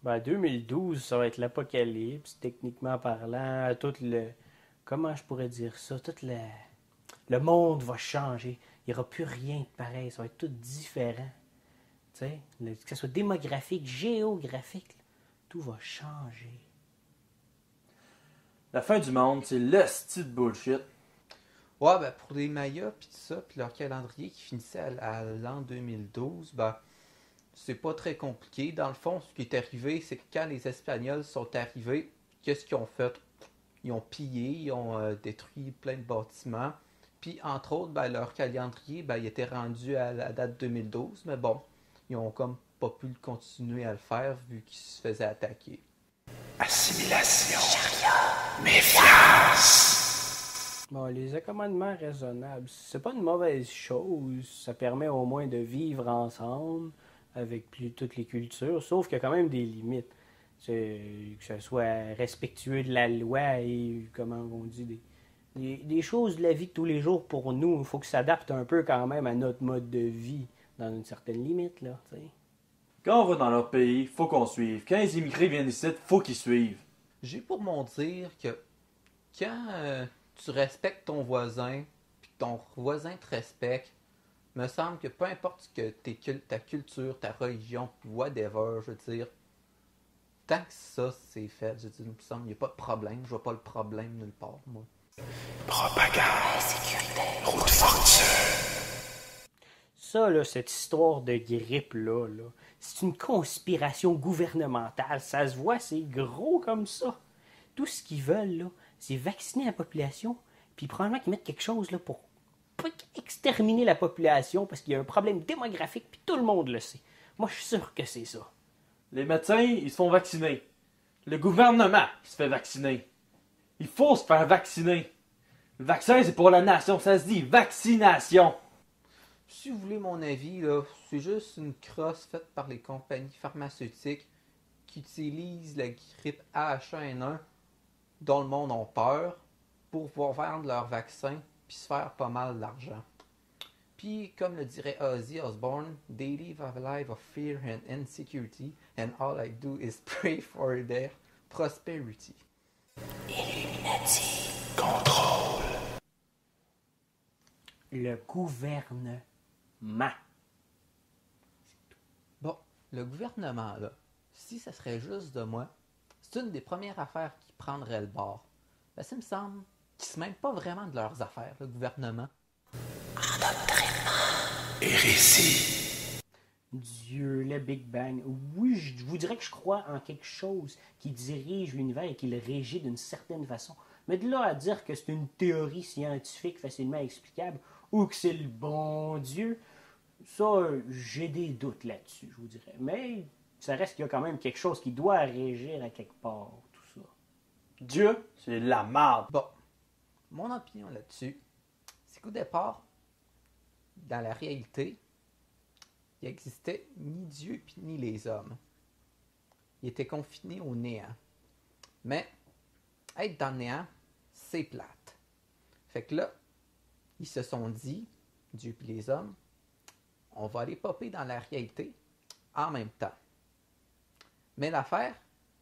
Ben, 2012, ça va être l'apocalypse, techniquement parlant. Tout le. Comment je pourrais dire ça? Le monde va changer. Il n'y aura plus rien de pareil. Ça va être tout différent. Tu sais, que ce soit démographique, géographique, là, tout va changer. La fin du monde, c'est le style de bullshit. Ouais, ben pour les Mayas, puis tout ça, puis leur calendrier qui finissait à l'an 2012, ben c'est pas très compliqué. Dans le fond, ce qui est arrivé, c'est que quand les Espagnols sont arrivés, qu'est-ce qu'ils ont fait? Ils ont pillé, ils ont détruit plein de bâtiments. Puis, entre autres, ben, leur calendrier, ben, il était rendu à la date 2012. Mais bon, ils ont comme pas pu continuer à le faire vu qu'ils se faisaient attaquer. Assimilation. Méfiance. Bon, les accommodements raisonnables, c'est pas une mauvaise chose. Ça permet au moins de vivre ensemble avec toutes les cultures, sauf qu'il y a quand même des limites. Que ce soit respectueux de la loi et, comment on dit, des choses de la vie de tous les jours pour nous. Il faut que ça s'adapte un peu quand même à notre mode de vie, dans une certaine limite, là, tu sais. Quand on va dans leur pays, faut qu'on suive. Quand les immigrés viennent ici, faut qu'ils suivent. J'ai pour mon dire que quand tu respectes ton voisin, puis que ton voisin te respecte, me semble que peu importe ce que ta culture, ta religion, whatever, je veux dire, tant que ça c'est fait, je veux dire, il me semble qu'il n'y a pas de problème. Je vois pas le problème nulle part, moi. Propagande. Insécurité. Route fortune. Ça, là, cette histoire de grippe-là, c'est une conspiration gouvernementale. Ça se voit, c'est gros comme ça. Tout ce qu'ils veulent, là, c'est vacciner la population, puis probablement qu'ils mettent quelque chose là, pour pas exterminer la population parce qu'il y a un problème démographique, puis tout le monde le sait. Moi, je suis sûr que c'est ça. Les médecins, ils se font vacciner. Le gouvernement, il se fait vacciner. Il faut se faire vacciner. Le vaccin, c'est pour la nation. Ça se dit vaccination. Si vous voulez mon avis, là, c'est juste une crosse faite par les compagnies pharmaceutiques qui utilisent la grippe H1N1 dont le monde a peur pour pouvoir vendre leur vaccin puis se faire pas mal d'argent. Puis, comme le dirait Ozzy Osbourne, they live a life of fear and insecurity, and all I do is pray for their prosperity. Illuminati. Contrôle. Le gouvernement. Bon, le gouvernement, là, si ça serait juste de moi, c'est une des premières affaires qui prendrait le bord. Ben, ça me semble qu'ils se mêlent pas vraiment de leurs affaires, le gouvernement. Hérésie. Dieu, le Big Bang. Oui, je vous dirais que je crois en quelque chose qui dirige l'univers et qui le régit d'une certaine façon. Mais de là à dire que c'est une théorie scientifique facilement explicable ou que c'est le bon Dieu, ça, j'ai des doutes là-dessus, je vous dirais. Mais ça reste qu'il y a quand même quelque chose qui doit régir à quelque part, tout ça. Dieu, c'est la merde. Bon, mon opinion là-dessus, c'est qu'au départ, dans la réalité, il n'existait ni Dieu ni les hommes. Ils étaient confinés au néant. Mais être dans le néant, c'est plate. Fait que là, ils se sont dit, Dieu et les hommes, on va aller popper dans la réalité en même temps. Mais l'affaire,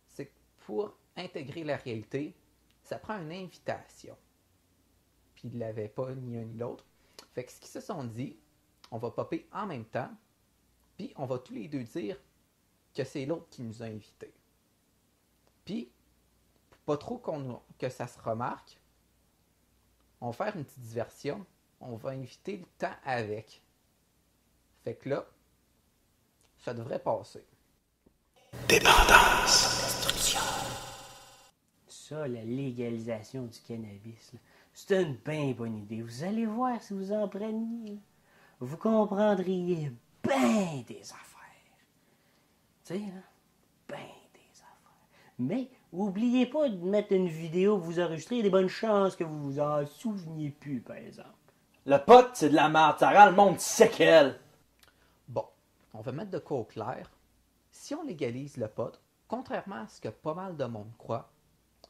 c'est que pour intégrer la réalité, ça prend une invitation. Puis ils ne l'avaient pas ni un ni l'autre. Fait que ce qu'ils se sont dit, on va popper en même temps, puis on va tous les deux dire que c'est l'autre qui nous a invités. Puis, pour pas trop que ça se remarque, on va faire une petite diversion, on va inviter le temps avec. Fait que là, ça devrait passer. Dépendance. Destruction. Ça, la légalisation du cannabis, là, c'est une bien bonne idée. Vous allez voir si vous en preniez. Là. Vous comprendriez bien des affaires. Tu sais, là, bien des affaires. Mais, oubliez pas de mettre une vidéo, vous enregistrer, il y a des bonnes chances que vous vous en souveniez plus, par exemple. Le pot, c'est de la merde. Ça rend le monde séquelle. Bon, on va mettre de quoi au clair. Si on légalise le pot, contrairement à ce que pas mal de monde croit,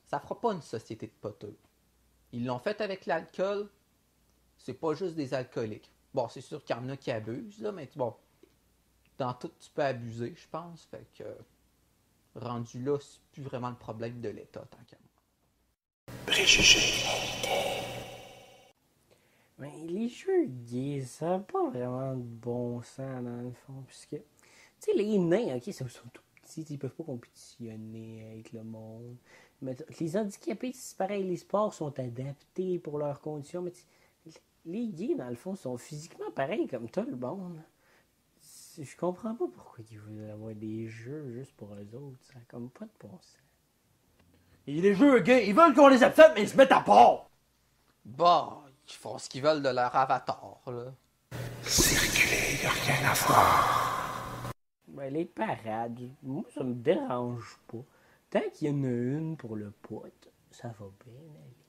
ça fera pas une société de poteux. Ils l'ont fait avec l'alcool, c'est pas juste des alcooliques. Bon, c'est sûr qu'il y en a qui abusent, là, mais bon, dans tout, tu peux abuser, je pense. Fait que, rendu là, c'est plus vraiment le problème de l'État, tant qu'à moi. Préjugés. Mais les jeux gays, ça n'a pas vraiment de bon sens dans le fond, puisque, tu sais, les nains, ok, ils sont tout petits, ils peuvent pas compétitionner avec le monde. Mais les handicapés, c'est pareil, les sports sont adaptés pour leurs conditions, mais les gays, dans le fond, sont physiquement pareils comme tout le monde. Je comprends pas pourquoi ils veulent avoir des jeux juste pour eux autres, ça n'a comme pas de bon sens. Et les jeux gays, ils veulent qu'on les accepte, mais ils se mettent à part! Bah, ils font ce qu'ils veulent de leur avatar, là. Circuler, y a rien à voir. Ben, les parades, moi, ça me dérange pas. Tant qu'il y en a une pour le pote, ça va bien aller.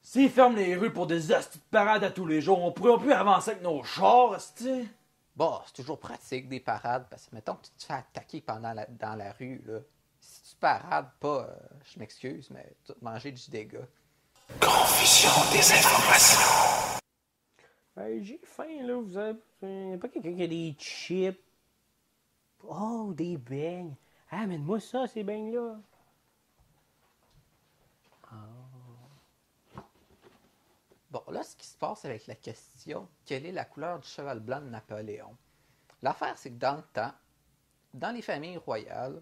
S'ils ferment les rues pour des hosties de parades à tous les jours, on pourrait plus avancer avec nos chars, hostie. Bah, c'est toujours pratique des parades, parce que mettons que tu te fais attaquer dans la rue, là. Si tu parades pas, je m'excuse, mais tu vas te manger du dégât. Confusion des informations. Hey, j'ai faim, là. Vous avez pas quelqu'un qui a des chips? Oh, des beignes. Ah, amène-moi ça, ces beignes-là. Bon, là, ce qui se passe avec la question, quelle est la couleur du cheval blanc de Napoléon? L'affaire, c'est que dans le temps, dans les familles royales,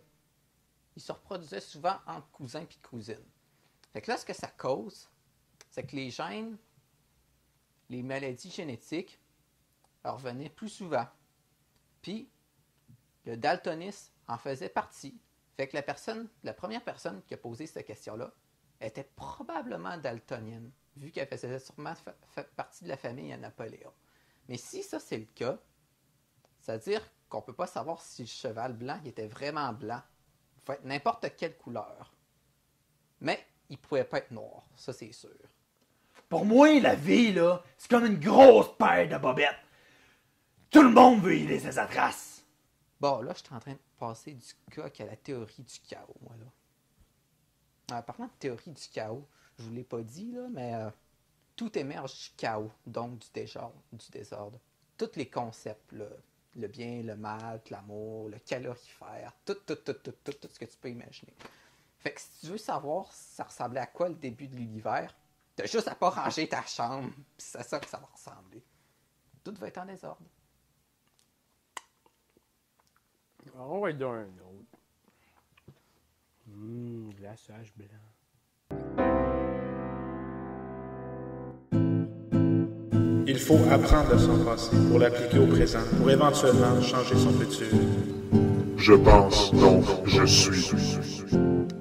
ils se reproduisaient souvent entre cousins et cousines. Fait que là, ce que ça cause, c'est que les gènes, les maladies génétiques, leur venaient plus souvent. Puis, le daltonisme en faisait partie. Fait que la première personne qui a posé cette question-là était probablement daltonienne, vu qu'elle faisait sûrement partie de la famille à Napoléon. Mais si ça, c'est le cas, ça veut dire qu'on ne peut pas savoir si le cheval blanc il était vraiment blanc. Il pouvait être n'importe quelle couleur. Mais il ne pouvait pas être noir, ça c'est sûr. Pour moi, la vie, là, c'est comme une grosse paire de bobettes. Tout le monde veut y laisser sa trace. Bon, là, je suis en train de passer du coq à la théorie du chaos, moi, là. Parlant de théorie du chaos, je vous l'ai pas dit, là, mais tout émerge du chaos, donc du désordre. Tous les concepts, là, le bien, le mal, l'amour, le calorifère, tout ce que tu peux imaginer. Fait que si tu veux savoir ça ressemblait à quoi le début de l'univers, t'as juste à pas ranger ta chambre, pis c'est à ça que ça va ressembler. Tout va être en désordre. On va être dans un autre. Glaçage blanc. Il faut apprendre de son passé pour l'appliquer au présent, pour éventuellement changer son futur. Je pense donc je suis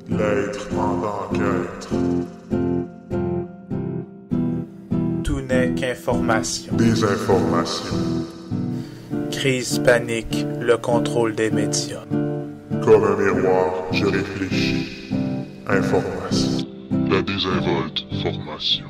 l'être en enquête. Tout n'est qu'information. Des informations. Crise, panique, le contrôle des médias. Comme un miroir, je réfléchis. Information. La désinvolte formation.